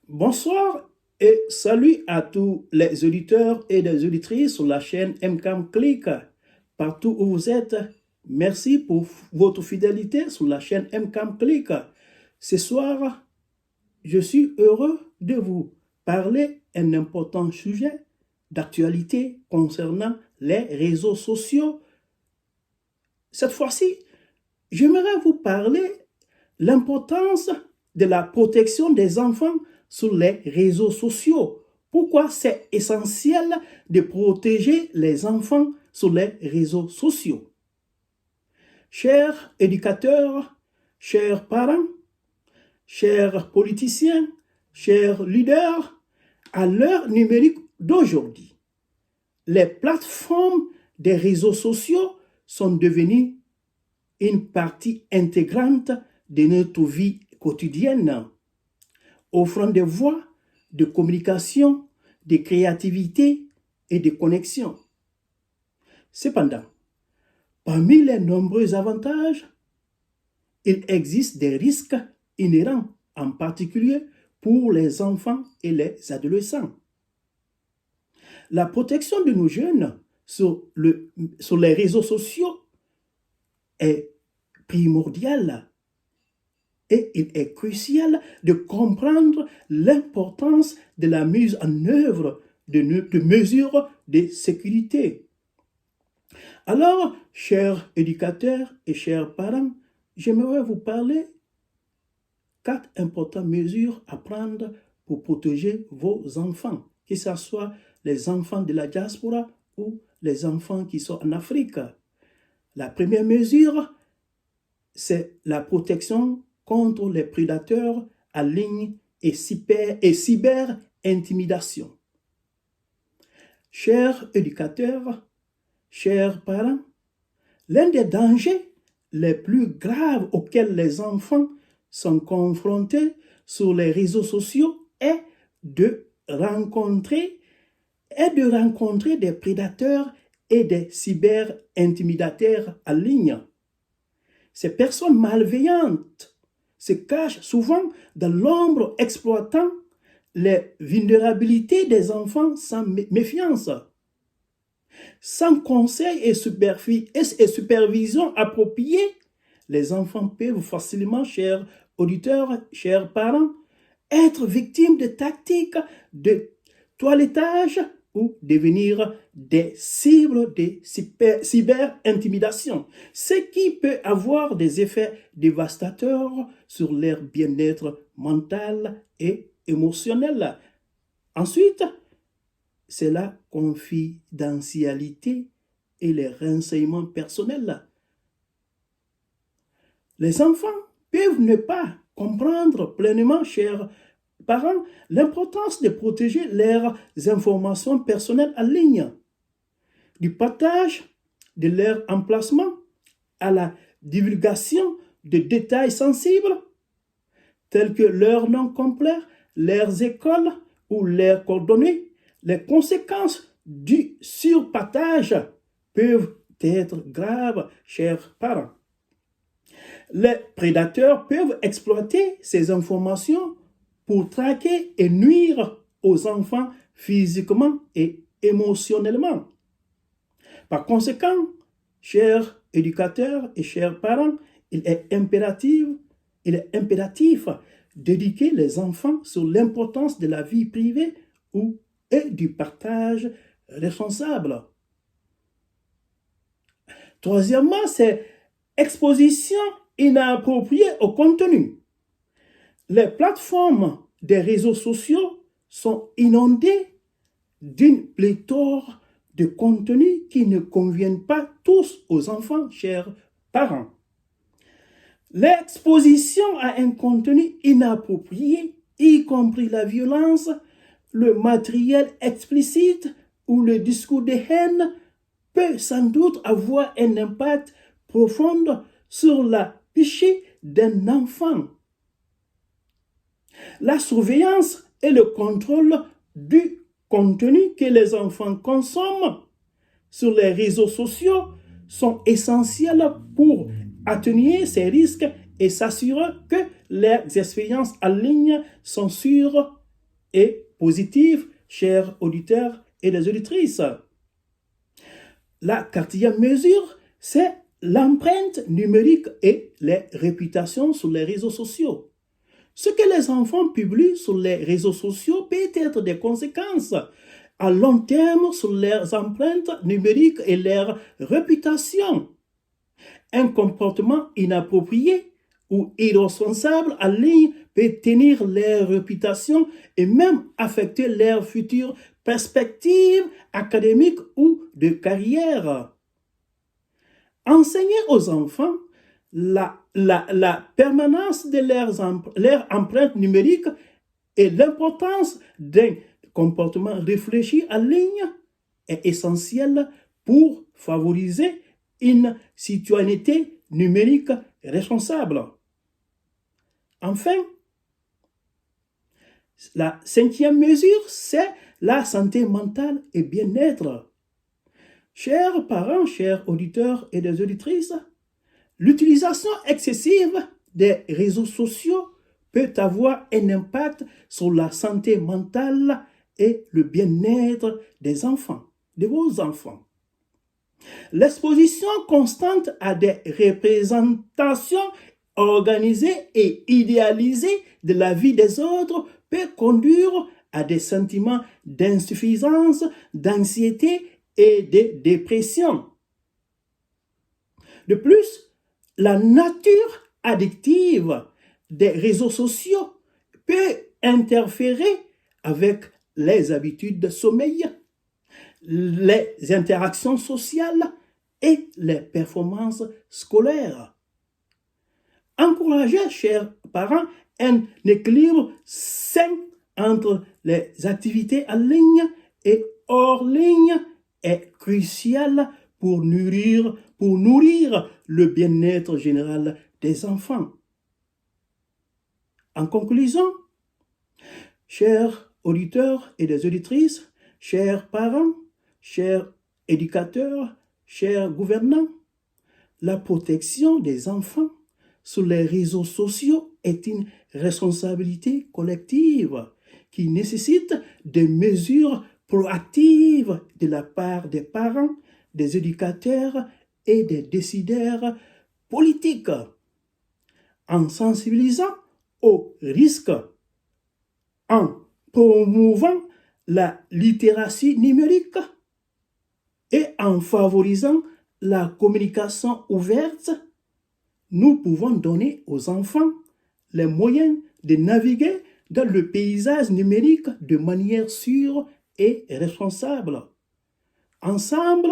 Bonsoir et salut à tous les auditeurs et les auditrices sur la chaîne MCAM Click. Partout où vous êtes, merci pour votre fidélité sur la chaîne MCAM Click. Ce soir, je suis heureux de vous parler d'un important sujet d'actualité concernant les réseaux sociaux. Cette fois-ci, j'aimerais vous parler de l'importance de la protection des enfants sur les réseaux sociaux. Pourquoi c'est essentiel de protéger les enfants sur les réseaux sociaux? Chers éducateurs, chers parents, chers politiciens, chers leaders, à l'heure numérique d'aujourd'hui, les plateformes des réseaux sociaux sont devenues une partie intégrante de notre vie quotidienne, offrant des voies de communication, de créativité et de connexion. Cependant, parmi les nombreux avantages, il existe des risques inhérents, en particulier pour les enfants et les adolescents. La protection de nos jeunes sur les réseaux sociaux est primordiale et il est crucial de comprendre l'importance de la mise en œuvre de mesures de sécurité. Alors, chers éducateurs et chers parents, j'aimerais vous parler 4 importantes mesures à prendre pour protéger vos enfants, que ce soit les enfants de la diaspora ou les enfants qui sont en Afrique. La première mesure, c'est la protection contre les prédateurs en ligne et cyber-intimidation. Chers éducateurs, chers parents, l'un des dangers les plus graves auxquels les enfants sont confrontés sur les réseaux sociaux est de rencontrer des prédateurs et des cyber-intimidateurs en ligne. Ces personnes malveillantes se cachent souvent dans l'ombre, exploitant les vulnérabilités des enfants sans méfiance. Sans conseil et supervision appropriée, les enfants peuvent facilement, chers auditeurs, chers parents, être victimes de tactiques de toilettage ou devenir des cibles de cyber-intimidation, ce qui peut avoir des effets dévastateurs sur leur bien-être mental et émotionnel. Ensuite, c'est la confidentialité et les renseignements personnels. Les enfants peuvent ne pas comprendre pleinement, chers parents, l'importance de protéger leurs informations personnelles en ligne, du partage de leur emplacement à la divulgation de détails sensibles tels que leur nom complet, leurs écoles ou leurs coordonnées. Les conséquences du surpartage peuvent être graves, chers parents. Les prédateurs peuvent exploiter ces informations pour traquer et nuire aux enfants physiquement et émotionnellement. Par conséquent, chers éducateurs et chers parents, il est impératif d'éduquer les enfants sur l'importance de la vie privée et du partage responsable. Troisièmement, c'est exposition inappropriée au contenu. Les plateformes des réseaux sociaux sont inondées d'une pléthore de contenus qui ne conviennent pas tous aux enfants, chers parents. L'exposition à un contenu inapproprié, y compris la violence, le matériel explicite ou le discours de haine, peut sans doute avoir un impact profond sur la psyché d'un enfant. La surveillance et le contrôle du contenu que les enfants consomment sur les réseaux sociaux sont essentiels pour atténuer ces risques et s'assurer que leurs expériences en ligne sont sûres et positive, chers auditeurs et les auditrices. La 4e mesure, c'est l'empreinte numérique et les réputations sur les réseaux sociaux. Ce que les enfants publient sur les réseaux sociaux peut être des conséquences à long terme sur leurs empreintes numériques et leur réputation. Un comportement inapproprié ou irresponsable en ligne peut tenir leur réputation et même affecter leurs futures perspectives académiques ou de carrière. Enseigner aux enfants la permanence de leur empreinte numérique et l'importance d'un comportement réfléchi en ligne est essentiel pour favoriser une citoyenneté numérique responsable. Enfin, la 5e mesure, c'est la santé mentale et bien-être. Chers parents, chers auditeurs et des auditrices, l'utilisation excessive des réseaux sociaux peut avoir un impact sur la santé mentale et le bien-être des enfants, de vos enfants. L'exposition constante à des représentations organisées et idéalisées de la vie des autres peut conduire à des sentiments d'insuffisance, d'anxiété et de dépression. De plus, la nature addictive des réseaux sociaux peut interférer avec les habitudes de sommeil, les interactions sociales et les performances scolaires. Encouragez, chers parents, un équilibre sain entre les activités en ligne et hors ligne est crucial pour nourrir le bien-être général des enfants. En conclusion, chers auditeurs et des auditrices, chers parents, chers éducateurs, chers gouvernants, la protection des enfants sur les réseaux sociaux est une responsabilité collective qui nécessite des mesures proactives de la part des parents, des éducateurs et des décideurs politiques. En sensibilisant aux risques, en promouvant la littératie numérique et en favorisant la communication ouverte, nous pouvons donner aux enfants les moyens de naviguer dans le paysage numérique de manière sûre et responsable. Ensemble,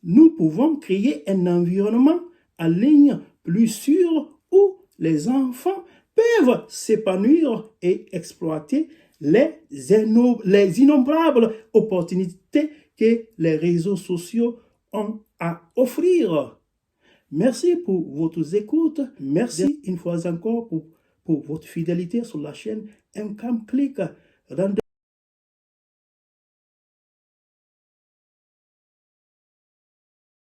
nous pouvons créer un environnement en ligne plus sûr où les enfants peuvent s'épanouir et exploiter les innombrables opportunités que les réseaux sociaux ont à offrir. Merci pour votre écoute. Merci une fois encore pour votre fidélité sur la chaîne MCAM Click. Rendez-vous